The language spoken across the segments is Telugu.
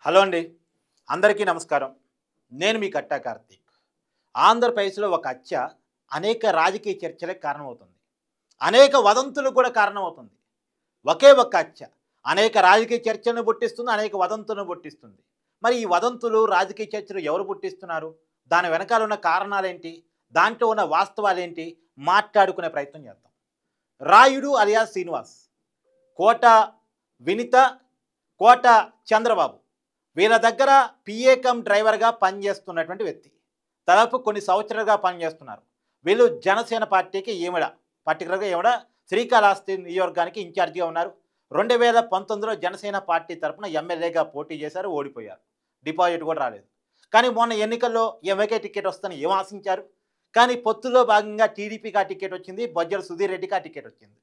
హలో అండి, అందరికీ నమస్కారం. నేను మీ కట్టా కార్తీక్. ఆంధ్రప్రదేశ్లో ఒక హత్య అనేక రాజకీయ చర్చలకు కారణమవుతుంది. అనేక వదంతులకు కూడా కారణమవుతుంది. ఒకే ఒక్క హత్య అనేక రాజకీయ చర్చలను పుట్టిస్తుంది, అనేక వదంతులను పుట్టిస్తుంది. మరి ఈ వదంతులు, రాజకీయ చర్చలు ఎవరు పుట్టిస్తున్నారు? దాని వెనకాల ఉన్న కారణాలేంటి? దాంట్లో ఉన్న వాస్తవాలేంటి? మాట్లాడుకునే ప్రయత్నం చేద్దాం. రాయుడు అలియాస్ శ్రీనివాస్, కోట వినిత, కోట చంద్రబాబు వీళ్ళ దగ్గర పిఏ కమ్ డ్రైవర్గా పనిచేస్తున్నటువంటి వ్యక్తి. దాదాపు కొన్ని సంవత్సరాలుగా పనిచేస్తున్నారు. వీళ్ళు జనసేన పార్టీకి పర్టికులర్గా శ్రీకాళహస్తి నియోజకవర్గానికి ఇన్ఛార్జిగా ఉన్నారు. 2019లో జనసేన పార్టీ తరఫున ఎమ్మెల్యేగా పోటీ చేశారు, ఓడిపోయారు. డిపాజిట్ కూడా రాలేదు. కానీ మొన్న ఎన్నికల్లో ఎంఐకే టికెట్ వస్తుందని ఏం ఆశించారు? కానీ పొత్తులో భాగంగా టీడీపీకి ఆ టికెట్ వచ్చింది, బొజ్జల సుధీర్ రెడ్డికి ఆ టికెట్ వచ్చింది.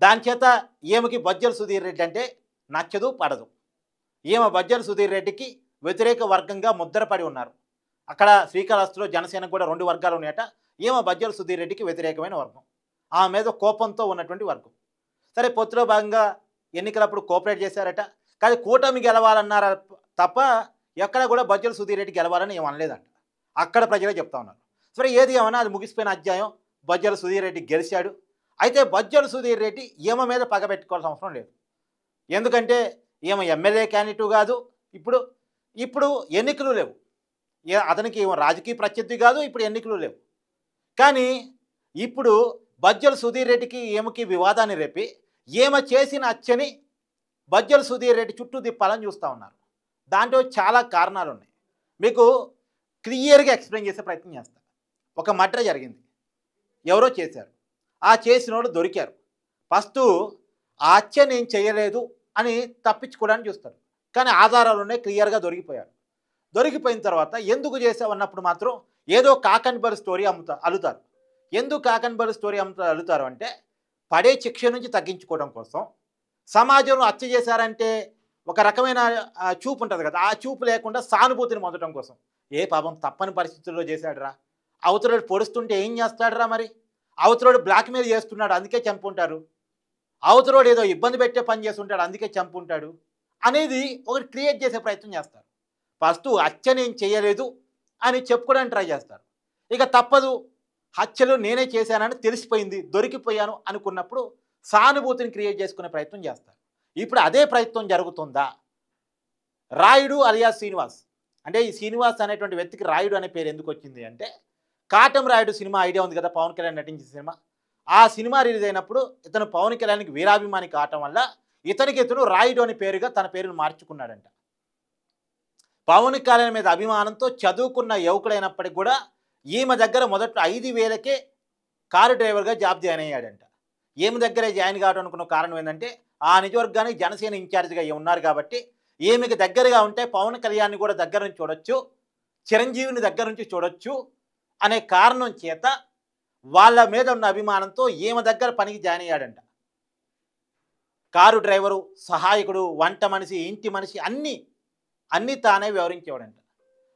దాని చేత ఈమెకి బొజ్జల సుధీర్ రెడ్డి అంటే నచ్చదు, పడదు. ఈమె బొజ్జల సుధీర్ రెడ్డికి వ్యతిరేక వర్గంగా ముద్రపడి ఉన్నారు. అక్కడ శ్రీకాళహస్తిలో జనసేనకు కూడా 2 వర్గాలు ఉన్నాయట. ఈమె బొజ్జల సుధీర్ రెడ్డికి వ్యతిరేకమైన వర్గం, ఆమె మీద కోపంతో ఉన్నటువంటి వర్గం. సరే, పొత్తులో భాగంగా ఎన్నికలప్పుడు కోఆపరేట్ చేశారట. కానీ కూటమి గెలవాలన్నారా తప్ప ఎక్కడ కూడా బొజ్జల సుధీర్ రెడ్డి గెలవాలని ఏమనలేదంట. అక్కడ ప్రజలే చెప్తా ఉన్నారు. సరే, ఏది ఏమన్నా అది ముగిసిపోయిన అధ్యాయం. బొజ్జల సుధీర్ రెడ్డి గెలిచాడు. అయితే బొజ్జల సుధీర్ రెడ్డి ఈమె మీద పగ పెట్టుకోవాల్సిన అవసరం లేదు. ఎందుకంటే ఈమె ఎమ్మెల్యే క్యాండిడేటు కాదు. ఇప్పుడు ఎన్నికలు లేవు. అతనికి రాజకీయ ప్రత్యర్థి కాదు. ఇప్పుడు ఎన్నికలు లేవు. కానీ ఇప్పుడు బొజ్జల సుధీర్ రెడ్డికి ఈమెకి వివాదాన్ని రేపి ఈమె చేసిన హత్యని బొజ్జల సుధీర్ రెడ్డి చుట్టూ తిప్పాలని చూస్తూ ఉన్నారు. దాంట్లో చాలా కారణాలు ఉన్నాయి. మీకు క్లియర్గా ఎక్స్ప్లెయిన్ చేసే ప్రయత్నం చేస్తాను. ఒక మర్డర్ జరిగింది, ఎవరో చేశారు. ఆ చేసిన వాళ్ళు దొరికారు. ఫస్ట్ ఆ హత్య నేను చేయలేదు అని తప్పించుకోవడానికి చూస్తారు. కానీ ఆధారాలు ఉన్నాయి, క్లియర్గా దొరికిపోయారు. దొరికిపోయిన తర్వాత ఎందుకు చేసావన్నప్పుడు మాత్రం ఏదో కాకన్బర్ స్టోరీ అల్లుతారు. ఎందుకు కాకన్బర్ స్టోరీ అల్లుతారు అంటే పడే శిక్ష నుంచి తగ్గించుకోవడం కోసం. సమాజంలో హత్య చేశారంటే ఒక రకమైన చూపు ఉంటుంది కదా, ఆ చూపు లేకుండా సానుభూతిని పొందడం కోసం. ఏ పాపం తప్పని పరిస్థితుల్లో చేశాడురా, అవతలోడు పొడుస్తుంటే ఏం చేస్తాడురా, మరి అవతలోడు బ్లాక్మెయిల్ చేస్తున్నాడు అందుకే చంపుంటారు, అవతలోడు ఏదో ఇబ్బంది పెట్టే పని చేస్తుంటాడు అందుకే చంపుంటాడు అనేది ఒకటి క్రియేట్ చేసే ప్రయత్నం చేస్తారు. ఫస్ట్ హత్య నేను చేయలేదు అని చెప్పుకోవడానికి ట్రై చేస్తారు. ఇక తప్పదు, హత్యలు నేనే చేశానని తెలిసిపోయింది, దొరికిపోయాను అనుకున్నప్పుడు సానుభూతిని క్రియేట్ చేసుకునే ప్రయత్నం చేస్తారు. ఇప్పుడు అదే ప్రయత్నం జరుగుతుందా? రాయుడు అలియాస్ శ్రీనివాస్, అంటే ఈ శ్రీనివాస్ అనేటువంటి వ్యక్తికి రాయుడు అనే పేరు ఎందుకు వచ్చింది అంటే, కాటం రాయుడు సినిమా ఐడియా ఉంది కదా, పవన్ కళ్యాణ్ నటించిన సినిమా. ఆ సినిమా రిలీజ్ అయినప్పుడు ఇతను పవన్ కళ్యాణ్కి వీరాభిమాని కావటం వల్ల ఇతను రాయుడు అనే పేరుగా తన పేరును మార్చుకున్నాడంట. పవన్ కళ్యాణ్ మీద అభిమానంతో చదువుకున్న యువకుడైనప్పటికీ కూడా ఈమె దగ్గర మొదట్లో 5,000కే కారు డ్రైవర్గా జాబ్ జాయిన్ అయ్యాడంట. ఈమె దగ్గరే జాయిన్ కావడం అనుకున్న కారణం ఏంటంటే ఆ నియోజకవర్గానికి జనసేన ఇన్ఛార్జిగా ఉన్నారు కాబట్టి ఈమెకి దగ్గరగా ఉంటే పవన్ కళ్యాణ్ని కూడా దగ్గర నుంచి చూడొచ్చు, చిరంజీవిని దగ్గర నుంచి చూడొచ్చు అనే కారణం చేత వాళ్ళ మీద ఉన్న అభిమానంతో ఈమె దగ్గర పనికి జాయిన్ అయ్యాడంట. కారు డ్రైవరు, సహాయకుడు, వంట మనిషి, ఇంటి మనిషి అన్నీ తానే వివరించేవాడంట.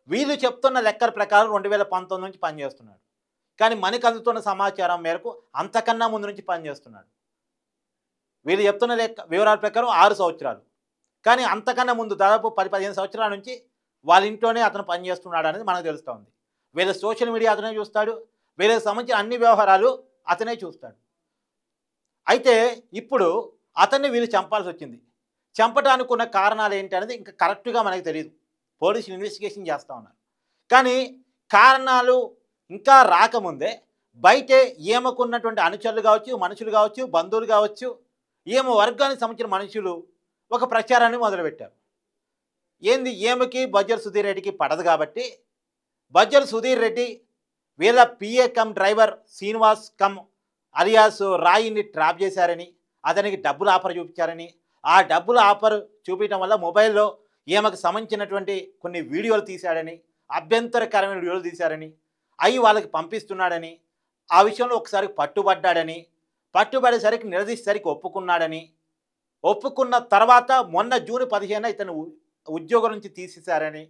వీళ్ళు చెప్తున్న లెక్కల ప్రకారం 2019 నుంచి పనిచేస్తున్నాడు. కానీ మనకు అందుతున్న సమాచారం మేరకు అంతకన్నా ముందు నుంచి పనిచేస్తున్నాడు. వీళ్ళు చెప్తున్న వివరాల ప్రకారం 6 సంవత్సరాలు. కానీ అంతకన్నా ముందు దాదాపు 10-15 సంవత్సరాల నుంచి వాళ్ళ ఇంట్లోనే అతను పనిచేస్తున్నాడు అనేది మనకు తెలుస్తూ ఉంది. వీళ్ళ సోషల్ మీడియా అతనే చూస్తాడు, వీళ్ళకి సంబంధించిన అన్ని వ్యవహారాలు అతనే చూస్తాడు. అయితే ఇప్పుడు అతన్ని వీళ్ళు చంపాల్సి వచ్చింది. చంపడానికి ఉన్న కారణాలు ఏంటి అనేది ఇంకా కరెక్ట్గా మనకు తెలియదు. పోలీసులు ఇన్వెస్టిగేషన్ చేస్తూ ఉన్నారు. కానీ కారణాలు ఇంకా రాకముందే బయటే ఈమెకున్నటువంటి అనుచరులు కావచ్చు, మనుషులు కావచ్చు, బంధువులు కావచ్చు, ఈమె వర్గానికి సంబంధించిన మనుషులు ఒక ప్రచారాన్ని మొదలుపెట్టారు. ఏంది, ఈమెకి బొజ్జల సుధీర్ రెడ్డికి పడదు కాబట్టి బొజ్జల సుధీర్ రెడ్డి వీళ్ళ PA come driver Srinivas come alias రాయిని ట్రాప్ చేశారని, అతనికి డబ్బులు ఆఫర్ చూపించారని, ఆ డబ్బులు ఆఫర్ చూపించడం వల్ల మొబైల్లో ఈమెకు సంబంధించినటువంటి కొన్ని వీడియోలు తీశాడని, అభ్యంతరకరమైన వీడియోలు తీశారని, అవి వాళ్ళకి పంపిస్తున్నాడని, ఆ విషయంలో ఒకసారి పట్టుబడ్డాడని, పట్టుబడేసరికి నిలదీసేసరికి ఒప్పుకున్న తర్వాత మొన్న జూన్ 15న ఇతను ఉద్యోగం నుంచి తీసేశారని.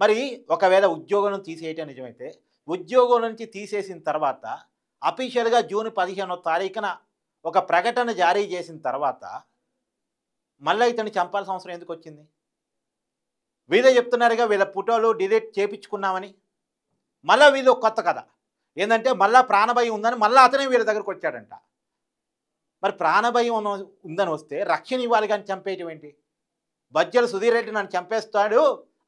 మరి ఒకవేళ ఉద్యోగం నుంచి తీసేయటం నిజమైతే, ఉద్యోగం నుంచి తీసేసిన తర్వాత అఫీషియల్గా జూన్ 15వ తారీఖున ఒక ప్రకటన జారీ చేసిన తర్వాత మళ్ళీ ఇతన్ని చంపాల్సిన అవసరం ఎందుకు వచ్చింది? వీళ్ళే చెప్తున్నారుగా వీళ్ళ ఫోటోలు డిలీట్ చేయించుకున్నామని. మళ్ళీ వీళ్ళు ఒక కొత్త కథ ఏంటంటే మళ్ళీ ప్రాణభయం ఉందని మళ్ళీ అతనే వీళ్ళ దగ్గరకు వచ్చాడంట. మరి ప్రాణభయం ఉందని వస్తే రక్షణ ఇవ్వాలి కానీ చంపేయటం ఏంటి? బజ్జల సుధీర్ రెడ్డి నన్ను చంపేస్తాడు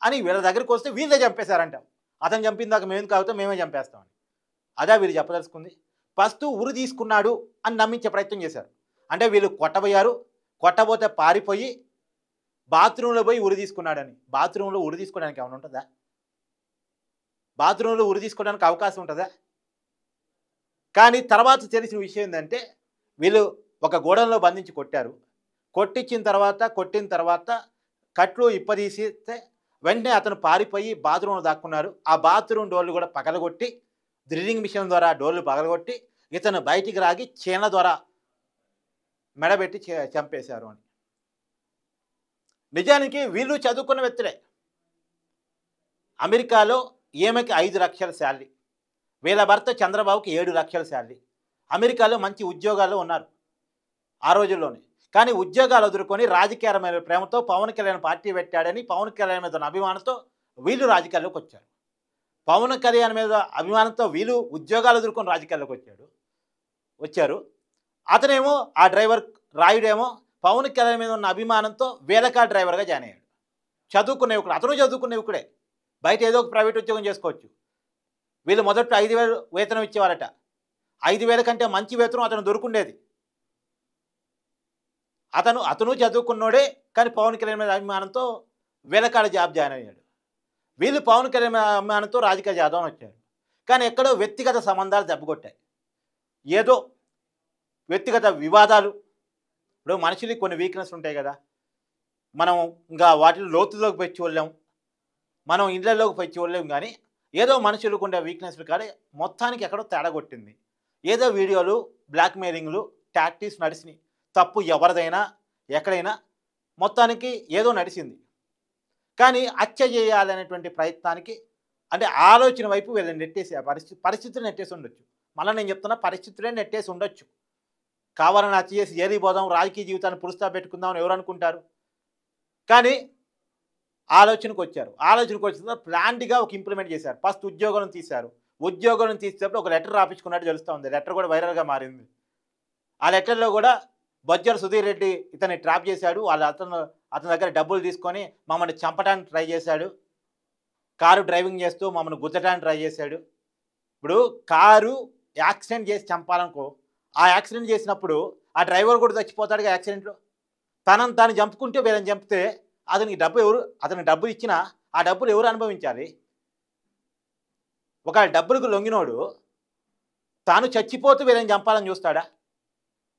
అని వీళ్ళ దగ్గరికి వస్తే వీళ్ళే చంపేశారంట. అతను చంపిందాక మేము కాకపోతే మేమే చంపేస్తామని. అదే వీళ్ళు చెప్పదలుచుకుంది. ఫస్ట్ ఉరి తీసుకున్నాడు అని నమ్మించే ప్రయత్నం చేశారు. అంటే వీళ్ళు కొట్టబోయారు, కొట్టబోతే పారిపోయి బాత్రూంలో పోయి ఉరి తీసుకున్నాడని. బాత్రూంలో ఉరి తీసుకోవడానికి ఏమైనా ఉంటుందా? బాత్రూంలో ఉరి తీసుకోవడానికి అవకాశం ఉంటుందా? కానీ తర్వాత తెలిసిన విషయం ఏంటంటే వీళ్ళు ఒక గోడంలో బంధించి కొట్టారు. కొట్టిన తర్వాత కట్లు ఇప్పదీసిస్తే వెంటనే అతను పారిపోయి బాత్రూంలో దాక్కున్నారు. ఆ బాత్రూమ్ డోర్లు కూడా పగలగొట్టి డ్రిల్లింగ్ మిషన్ ద్వారా డోర్లు పగలగొట్టి ఇతను బయటికి రాగి చీన ద్వారా మెడబెట్టి చంపేశారు అని. నిజానికి వీళ్ళు చదువుకున్న వ్యక్తులే. అమెరికాలో ఈమెకి 5 లక్షల శాలరీ, వీళ్ళ భర్త చంద్రబాబుకి 7 లక్షల శాలరీ. అమెరికాలో మంచి ఉద్యోగాల్లో ఉన్నారు ఆ రోజుల్లోనే. కానీ ఉద్యోగాలు వదులుకొని రాజకీయాల మీద ప్రేమతో పవన్ కళ్యాణ్ పార్టీ పెట్టాడని పవన్ కళ్యాణ్ మీద అభిమానంతో వీళ్ళు రాజకీయాల్లోకి వచ్చారు. పవన్ కళ్యాణ్ మీద అభిమానంతో వీళ్ళు ఉద్యోగాలు వదులుకొని రాజకీయాల్లోకి వచ్చారు. అతనేమో ఆ డ్రైవర్ రాయుడేమో పవన్ కళ్యాణ్ మీద ఉన్న అభిమానంతో వేలకా డ్రైవర్గా జాయిన్ అయ్యాడు. చదువుకునే యువకుడు, అతను చదువుకునే యువకుడే. బయట ఏదో ఒక ప్రైవేట్ ఉద్యోగం చేసుకోవచ్చు. వీళ్ళు మొదట్లో 5,000 వేతనం ఇచ్చేవారట. 5,000 కంటే మంచి వేతనం అతను దొరుకుండేది. అతను చదువుకున్నోడే, కానీ పవన్ కళ్యాణ్ మీద అభిమానంతో వేలకాడ జాబ్ జాయిన్ అయ్యాడు. వీళ్ళు పవన్ కళ్యాణ్ మీద అభిమానంతో రాజకీయ జాదవని వచ్చారు. కానీ ఎక్కడో వ్యక్తిగత సంబంధాలు దెబ్బకొట్టాయి. ఏదో వ్యక్తిగత వివాదాలు. ఇప్పుడు మనుషులకి కొన్ని వీక్నెస్ ఉంటాయి కదా, మనం ఇంకా వాటిలో లోతులోకి పోయి చూడలేం, మనం ఇళ్లలోకి పోయి చూడలేం. కానీ ఏదో మనుషులకు ఉండే వీక్నెస్లు కానీ మొత్తానికి ఎక్కడో తేడా కొట్టింది. ఏదో వీడియోలు, బ్లాక్మెయిలింగ్లు, టాక్టిక్స్ నడిచినాయి. తప్పు ఎవరిదైనా ఎక్కడైనా మొత్తానికి ఏదో నడిచింది. కానీ హత్య చేయాలనేటువంటి ప్రయత్నానికి అంటే ఆలోచన వైపు వీళ్ళని నెట్టేసి ఆ పరిస్థితులు నెట్టేసి ఉండొచ్చు. మళ్ళీ నేను చెప్తున్నా, పరిస్థితులే నెట్టేసి ఉండొచ్చు. కావాలని హత్య చేసి జైలుకి పోదాం, రాజకీయ జీవితాన్ని పురుస్తా పెట్టుకుందామని ఎవరు అనుకుంటారు? కానీ ఆలోచనకు వచ్చిన ప్లాంట్గా ఒక ఇంప్లిమెంట్ చేశారు. ఫస్ట్ ఉద్యోగం తీశారు. ఉద్యోగం తీసేటప్పుడు ఒక లెటర్ రాపించుకున్నట్టు తెలుస్తూ ఉంది. లెటర్ కూడా వైరల్గా మారింది. ఆ లెటర్లో కూడా బజ్జల సుధీర్ రెడ్డి ఇతన్ని ట్రాప్ చేశాడు. అతని దగ్గర డబ్బులు తీసుకొని మమ్మల్ని చంపడానికి ట్రై చేశాడు. కారు డ్రైవింగ్ చేస్తూ మమ్మల్ని గుద్దడానికి ట్రై చేశాడు. ఇప్పుడు కారు యాక్సిడెంట్ చేసి చంపాలనుకో, ఆ యాక్సిడెంట్ చేసినప్పుడు ఆ డ్రైవర్ కూడా చచ్చిపోతాడుగా యాక్సిడెంట్లో. తాను చంపుకుంటే వీళ్ళని చంపితే అతనికి డబ్బులు ఇచ్చినా ఆ డబ్బులు ఎవరు అనుభవించాలి? ఒక డబ్బులకు లొంగినోడు తాను చచ్చిపోతూ వీళ్ళని చంపాలని చూస్తాడా?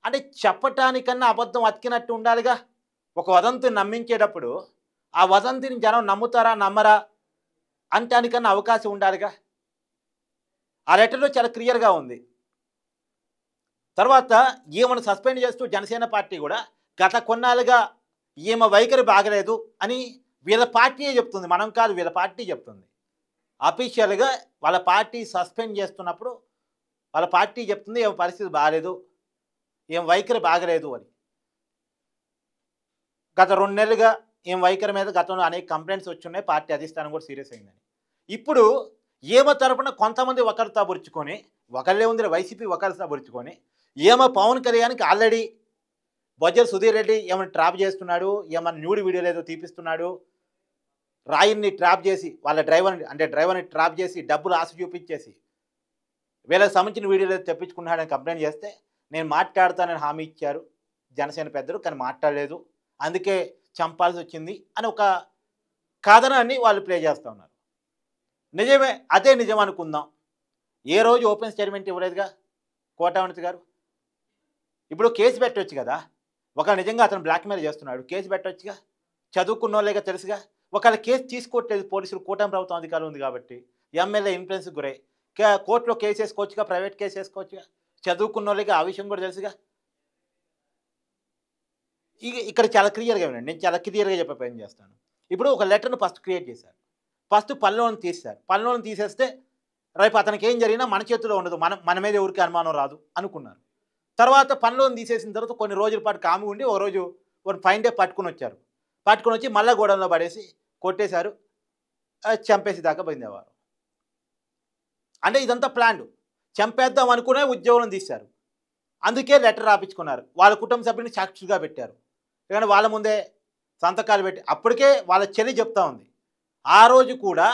అంటే చెప్పటానికన్నా అబద్ధం అతికినట్టు ఉండాలిగా. ఒక వదంతిని నమ్మించేటప్పుడు ఆ వదంతిని జనం నమ్ముతారా నమ్మరా అంటానికన్నా అవకాశం ఉండాలిగా. ఆ లెటర్లో చాలా క్లియర్గా ఉంది. తర్వాత ఈమెను సస్పెండ్ చేస్తూ జనసేన పార్టీ కూడా గత కొన్నాళ్ళుగా ఈమె వైఖరి బాగలేదు అని వీళ్ళ పార్టీయే చెప్తుంది, మనం కాదు, వీళ్ళ పార్టీ చెప్తుంది. అఫీషియల్గా వాళ్ళ పార్టీ సస్పెండ్ చేస్తున్నప్పుడు వాళ్ళ పార్టీ చెప్తుంది ఏం పరిస్థితి బాగలేదు, ఏం వైఖరి బాగలేదు అని. గత 2 నెలలుగా ఏం వైఖరి మీద గతంలో అనేక కంప్లైంట్స్ వచ్చున్నాయి. పార్టీ అధిష్టానం కూడా సీరియస్ అయిందని. ఇప్పుడు ఏమో తరపున కొంతమంది ఒకరితో బురుచుకొని, ఒకళ్ళే ఉంది వైసీపీ ఒకరితో బురుచుకొని ఏమో పవన్ కళ్యాణ్కి ఆల్రెడీ బజ్జల సుధీర్ రెడ్డి ఏమైనా ట్రాప్ చేస్తున్నాడు, ఏమైనా న్యూడ్ వీడియోలు ఏదో తీపిస్తున్నాడు, రాయిని ట్రాప్ చేసి వాళ్ళ డ్రైవర్ని ట్రాప్ చేసి డబ్బులు ఆశ చూపించేసి వీళ్ళకి సంబంధించిన వీడియోలు తెప్పించుకున్నాడని కంప్లైంట్ చేస్తే నేను మాట్లాడతానని హామీ ఇచ్చారు జనసేన పెద్దలు, కానీ మాట్లాడలేదు, అందుకే చంపాల్సి వచ్చింది అని ఒక కథనాన్ని వాళ్ళు ప్లే చేస్తూ ఉన్నారు. నిజమే, అదే నిజం అనుకుందాం. ఏ రోజు ఓపెన్ స్టేట్మెంట్ ఇవ్వలేదుగా కోటావనితి గారు. ఇప్పుడు కేసు పెట్టవచ్చు కదా, ఒక నిజంగా అతను బ్లాక్మెయిల్ చేస్తున్నాడు, కేసు పెట్టవచ్చుగా, చదువుకున్న వాళ్ళేగా తెలుసుగా. ఒకవేళ కేసు తీసుకోవట్లేదు పోలీసులు, కూటమి ప్రభుత్వం అధికారం ఉంది కాబట్టి, ఎమ్మెల్యే ఇన్ఫ్లుయెన్స్కి గురై కోర్టులో కేసు వేసుకోవచ్చుగా, ప్రైవేట్ కేసు వేసుకోవచ్చుగా, చదువుకున్న వాళ్ళకి ఆ విషయం కూడా తెలుసుగా. ఇక్కడ చాలా క్లియర్గా వినండి, నేను చాలా క్లియర్గా చెప్పే ప్రయత్నం చేస్తాను. ఇప్పుడు ఒక లెటర్ను ఫస్ట్ క్రియేట్ చేశారు, ఫస్ట్ పనిలోని తీశారు. పనిలోని తీసేస్తే రేపు అతనికి ఏం జరిగినా మన చేతిలో ఉండదు, మన మీద ఎవరికి అనుమానం రాదు అనుకున్నారు. తర్వాత పనిలోని తీసేసిన తర్వాత కొన్ని రోజుల పాటు కాము ఉండి ఓ రోజు 5 డే పట్టుకుని వచ్చారు. పట్టుకుని వచ్చి మళ్ళీ గోడంలో పడేసి కొట్టేశారు, చంపేసి దాకా పోయిందేవారు. అంటే ఇదంతా ప్లాన్డ్. చంపేద్దాం అనుకునే ఉద్యోగులను తీశారు. అందుకే లెటర్ రాపించుకున్నారు. వాళ్ళ కుటుంబ సభ్యుని సాక్షిగా పెట్టారు. కానీ వాళ్ళ ముందే సంతకాలు పెట్టి అప్పటికే వాళ్ళ చెల్లి చెప్తా ఉంది. ఆ రోజు కూడా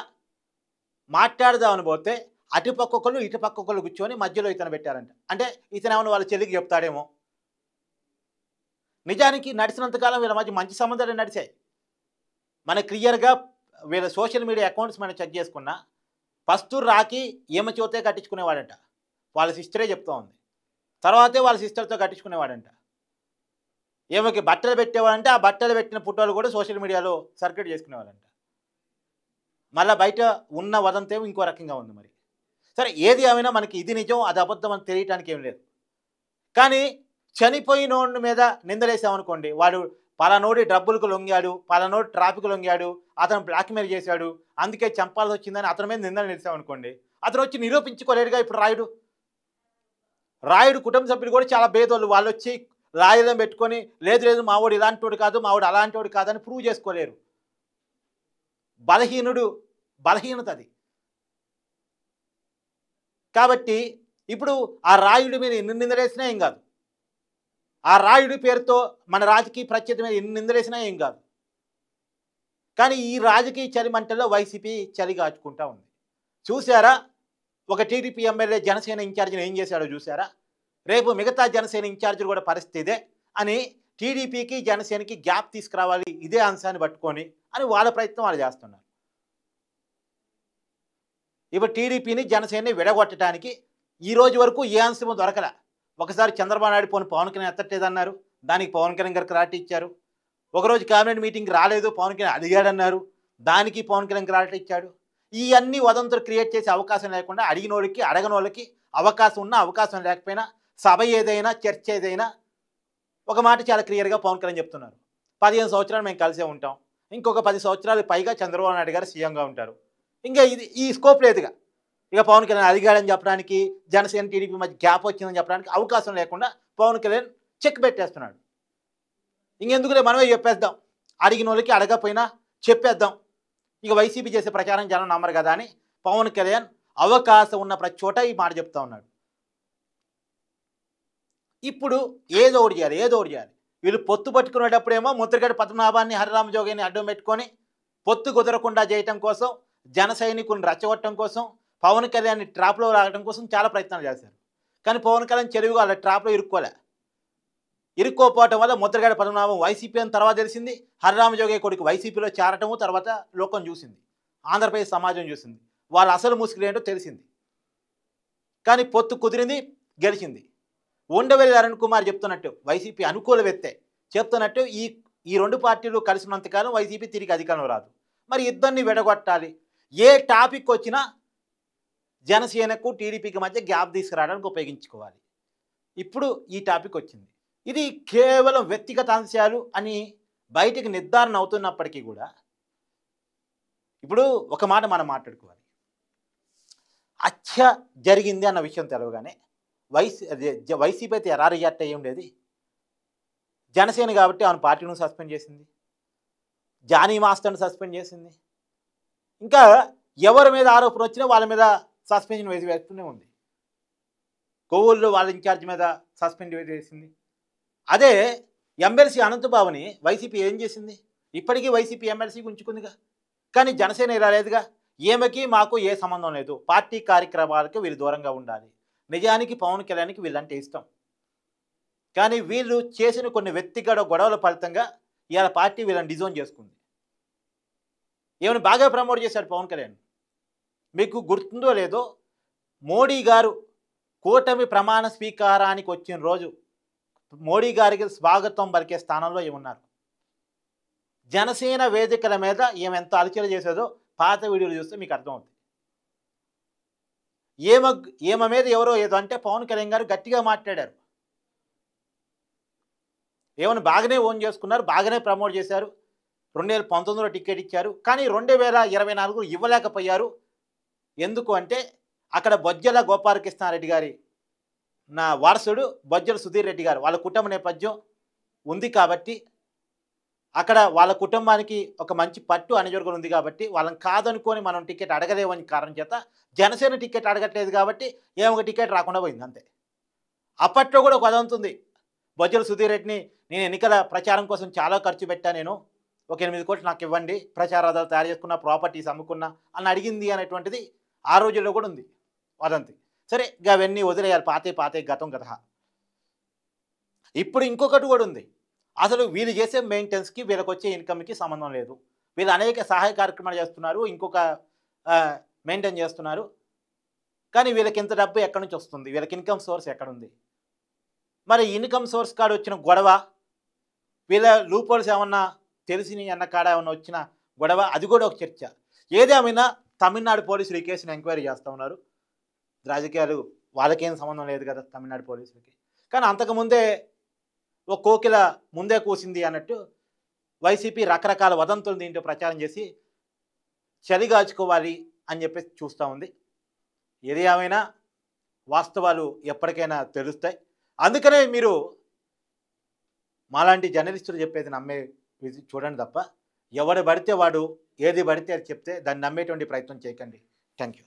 మాట్లాడదామని పోతే అటుపక్క ఒకళ్ళు ఇటుపక్క ఒకళ్ళు కూర్చొని మధ్యలో ఇతను పెట్టారంట. అంటే ఇతను ఏమన్నా వాళ్ళ చెల్లికి చెప్తాడేమో. నిజానికి నడిచినంతకాలం వీళ్ళ మధ్య మంచి సంబంధాలు నడిచాయి. మన క్లియర్గా వీళ్ళ సోషల్ మీడియా అకౌంట్స్ మనం చెక్ చేసుకున్నా ఫస్ట్ రాకి ఈమె చేతే కట్టించుకునేవాడంట. వాళ్ళ సిస్టరే చెప్తా ఉంది. తర్వాతే వాళ్ళ సిస్టర్తో కట్టించుకునేవాడంట. ఈమెకి బట్టలు పెట్టేవాడంటే ఆ బట్టలు పెట్టిన ఫోటోలు కూడా సోషల్ మీడియాలో సర్క్యులేట్ చేసుకునేవాడంట. మళ్ళీ బయట ఉన్న వదంతేమో ఇంకో రకంగా ఉంది. మరి సరే, ఏది ఏమైనా మనకి ఇది నిజం అది అబద్ధం అని తెలియటానికి ఏం లేదు. కానీ చనిపోయినోడి మీద నిందలేసామనుకోండి, వాడు పలానోడి డబ్బులకు లొంగాడు, పలానోడి ట్రాఫిక్ లొంగాడు, అతను బ్లాక్మెయిల్ చేశాడు, అందుకే చంపాల్సి వచ్చిందని అతని మీద నిందలు నిలిచామనుకోండి, అతను వచ్చి నిరూపించుకోలేడుగా. ఇప్పుడు రాయుడు కుటుంబ సభ్యులు కూడా చాలా భేదోళ్ళు. వాళ్ళు వచ్చి రాయుధం పెట్టుకొని లేదు లేదు మావాడు ఇలాంటివాడు కాదు, మావాడు అలాంటివాడు కాదని ప్రూవ్ చేసుకోలేరు. బలహీనత అది. కాబట్టి ఇప్పుడు ఆ రాయుడి మీద ఎన్ని నిందలేసినా ఏం కాదు, ఆ రాయుడి పేరుతో మన రాజకీయ ప్రత్యర్థి మీద ఎన్ని నిందలేసినా ఏం కాదు. కానీ ఈ రాజకీయ చలిమంటల్లో వైసీపీ చలి కాచుకుంటా ఉంది. చూసారా, ఒక టీడీపీ ఎమ్మెల్యే జనసేన ఇన్ఛార్జిని ఏం చేశాడో చూసారా? రేపు మిగతా జనసేన ఇన్ఛార్జీలు కూడా పరిస్థితి ఇదే అని టీడీపీకి జనసేనకి గ్యాప్ తీసుకురావాలి ఇదే అంశాన్ని పట్టుకొని అని వాళ్ళ ప్రయత్నం వాళ్ళు చేస్తున్నారు. ఇప్పుడు టీడీపీని జనసేనని విడగొట్టడానికి ఈ రోజు వరకు ఏ అంశమో దొరకలే. ఒకసారి చంద్రబాబు నాయుడు పవన్ కళ్యాణ్ ఎత్తట్లేదన్నారు, దానికి పవన్ కళ్యాణ్ గారికి రాటి ఇచ్చారు. ఒకరోజు కేబినెట్ మీటింగ్ రాలేదు, పవన్ కళ్యాణ్ అడిగాడన్నారు, దానికి పవన్ కళ్యాణ్ రాటి ఇచ్చాడు. ఇవన్నీ వదంతులు క్రియేట్ చేసే అవకాశం లేకుండా అడిగినోళ్ళకి అడగనోళ్ళకి అవకాశం ఉన్నా అవకాశం లేకపోయినా సభ ఏదైనా చర్చ ఏదైనా ఒక మాట చాలా క్లియర్గా పవన్ కళ్యాణ్ చెప్తున్నారు. 15 సంవత్సరాలు మేము కలిసే ఉంటాం, ఇంకొక 10 సంవత్సరాలు పైగా చంద్రబాబు నాయుడు గారు సీఎంగా ఉంటారు, ఇంకా ఈ స్కోప్ లేదుగా. ఇక పవన్ కళ్యాణ్ అడిగాడని చెప్పడానికి జనసేన టీడీపీ మధ్య గ్యాప్ వచ్చిందని చెప్పడానికి అవకాశం లేకుండా పవన్ కళ్యాణ్ చెక్ పెట్టేస్తున్నాడు. ఇంకెందుకులే మనమే చెప్పేద్దాం, అడిగిన వాళ్ళకి అడగకపోయినా చెప్పేద్దాం, ఇక వైసీపీ చేసే ప్రచారం జనం నమ్మరు కదా అని పవన్ కళ్యాణ్ అవకాశం ఉన్న ప్రతి చోట ఈ మాట చెప్తా ఉన్నాడు. ఇప్పుడు ఏదో ఒకటి చేయాలి. వీళ్ళు పొత్తు పట్టుకునేటప్పుడేమో ముద్రగడ పద్మనాభాన్ని హరిరామ జోగిని అడ్డం పెట్టుకొని పొత్తు కుదరకుండా చేయటం కోసం, జన సైనికులను రెచ్చగొట్టడం కోసం, పవన్ కళ్యాణ్ ట్రాప్లో రావడం కోసం చాలా ప్రయత్నాలు చేశారు. కానీ పవన్ కళ్యాణ్ చెరువుగా వాళ్ళ ట్రాప్లో ఇరుక్కోపోవటం వల్ల ముద్రగడ పద్మనాభం వైసీపీ అని తర్వాత తెలిసింది, హరిరామ జోగి కొడుకు వైసీపీలో చేరటము తర్వాత లోకం చూసింది, ఆంధ్రప్రదేశ్ సమాజం చూసింది, వాళ్ళ అసలు ముసుగులు ఏంటో తెలిసింది. కానీ పొత్తు కుదిరింది, గెలిచింది. ఉండవెల్లి అరుణ్ కుమార్ చెప్తున్నట్టు, వైసీపీ అనుకూల వ్యక్తే చెప్తున్నట్టు, ఈ రెండు పార్టీలు కలిసినంతకాలం వైసీపీ తిరిగి అధికారం రాదు. మరి ఇద్దరిని విడగొట్టాలి, ఏ టాపిక్ వచ్చినా జనసేనకు టీడీపీకి మధ్య గ్యాప్ తీసుకురావడానికి ఉపయోగించుకోవాలి. ఇప్పుడు ఈ టాపిక్ వచ్చింది. ఇది కేవలం వ్యక్తిగత అంశాలు అని బయటికి నిర్ధారణ అవుతున్నప్పటికీ కూడా ఇప్పుడు ఒక మాట మనం మాట్లాడుకోవాలి. హత్య జరిగింది అన్న విషయం తెలవగానే వైసీపీ అయితే ఎలా రియాక్ట్ అయ్యి ఉండేది? జనసేన కాబట్టి ఆమె పార్టీని సస్పెండ్ చేసింది, జానీ మాస్టర్ని సస్పెండ్ చేసింది, ఇంకా ఎవరి మీద ఆరోపణ వచ్చినా వాళ్ళ మీద సస్పెన్షన్ వేస్తూనే ఉంది. కొవ్వూరులో వాళ్ళ ఇన్ఛార్జ్ మీద సస్పెండ్ వేసింది. అదే ఎమ్మెల్సీ అనంతబాబుని వైసీపీ ఏం చేసింది? ఇప్పటికీ వైసీపీ ఎమ్మెల్సీకి ఉంచుకుందిగా. కానీ జనసేన ఇలా లేదుగా, ఏమకి మాకు ఏ సంబంధం లేదు, పార్టీ కార్యక్రమాలకు వీళ్ళు దూరంగా ఉండాలి. నిజానికి పవన్ కళ్యాణ్కి వీళ్ళంటే ఇష్టం, కానీ వీళ్ళు చేసిన కొన్ని వ్యక్తిగత గొడవల ఫలితంగా ఇవాళ పార్టీ వీళ్ళని డిజోన్ చేసుకుంది. ఏమైనా బాగా ప్రమోట్ చేశాడు పవన్ కళ్యాణ్. మీకు గుర్తుందో లేదో, మోడీ గారు కూటమి ప్రమాణ స్వీకారానికి వచ్చిన రోజు మోడీ గారికి స్వాగతం పలికే స్థానంలో ఏమున్నారు. జనసేన వేదికల మీద ఏమెంత అలచలు చేసేదో పాత వీడియోలు చూస్తే మీకు అర్థమవుతుంది. ఏమ మీద ఎవరో ఏదో అంటే పవన్ కళ్యాణ్ గారు గట్టిగా మాట్లాడారు. ఏమైనా బాగానే ఓన్ చేసుకున్నారు, బాగానే ప్రమోట్ చేశారు. 2019లో టికెట్ ఇచ్చారు, కానీ 2024 ఇవ్వలేకపోయారు. ఎందుకు అంటే అక్కడ బొజ్జల గోపాలకృష్ణారెడ్డి గారి నా వారసుడు బొజ్జల సుధీర్ రెడ్డి గారు వాళ్ళ కుటుంబ నేపథ్యం ఉంది కాబట్టి అక్కడ వాళ్ళ కుటుంబానికి ఒక మంచి పట్టు అణిజొరుగులు ఉంది కాబట్టి వాళ్ళని కాదనుకొని మనం టికెట్ అడగలేమని కారణం చేత జనసేన టికెట్ అడగట్లేదు కాబట్టి ఏమొక టికెట్ రాకుండా పోయింది అంతే. అప్పట్లో కూడా ఒక వదంతి ఉంది. బొజ్జల సుధీర్ రెడ్డిని నేను ఎన్నికల ప్రచారం కోసం చాలా ఖర్చు పెట్టా, నేను ఒక 8 కోట్లు నాకు ఇవ్వండి, ప్రచార రథాలు తయారు చేసుకున్న, ప్రాపర్టీస్ అమ్ముకున్నా అని అడిగింది అనేటువంటిది ఆ రోజుల్లో కూడా ఉంది వదంతి. సరే ఇక అవన్నీ వదిలేయాలి, పాతే గతం గత. ఇప్పుడు ఇంకొకటి కూడా ఉంది. అసలు వీళ్ళు చేసే మెయింటెనెన్స్కి వీళ్ళకి వచ్చే ఇన్కమ్కి సంబంధం లేదు. వీళ్ళు అనేక సహాయ కార్యక్రమాలు చేస్తున్నారు, ఇంకొక మెయింటైన్ చేస్తున్నారు. కానీ వీళ్ళకి ఇంత డబ్బు ఎక్కడి నుంచి వస్తుంది, వీళ్ళకి ఇన్కమ్ సోర్స్ ఎక్కడుంది? మరి ఇన్కమ్ సోర్స్ కాడ వచ్చిన గొడవ, వీళ్ళ లూపోల్స్ ఏమన్నా తెలిసినవి అన్న కాడ ఏమన్నా వచ్చిన గొడవ, అది కూడా ఒక చర్చ. ఏదేమైనా తమిళనాడు పోలీసులు ఈ కేసును ఎంక్వైరీ చేస్తూ ఉన్నారు. రాజకీయాలు వాళ్ళకేం సంబంధం లేదు కదా తమిళనాడు పోలీసులకి. కానీ అంతకుముందే ఒక కోకిల ముందే కూసింది అన్నట్టు వైసీపీ రకరకాల వదంతులు దీంట్లో ప్రచారం చేసి చలిగాచుకోవాలి అని చెప్పేసి చూస్తూ ఉంది. ఏది ఏమైనా వాస్తవాలు ఎప్పటికైనా తెలుస్తాయి. అందుకనే మీరు మాలాంటి జర్నలిస్టులు చెప్పేది నమ్మే చూడండి తప్ప ఎవడు పడితే వాడు ఏది పడితే అది చెప్తే దాన్ని నమ్మేటువంటి ప్రయత్నం చేయకండి. Thank you.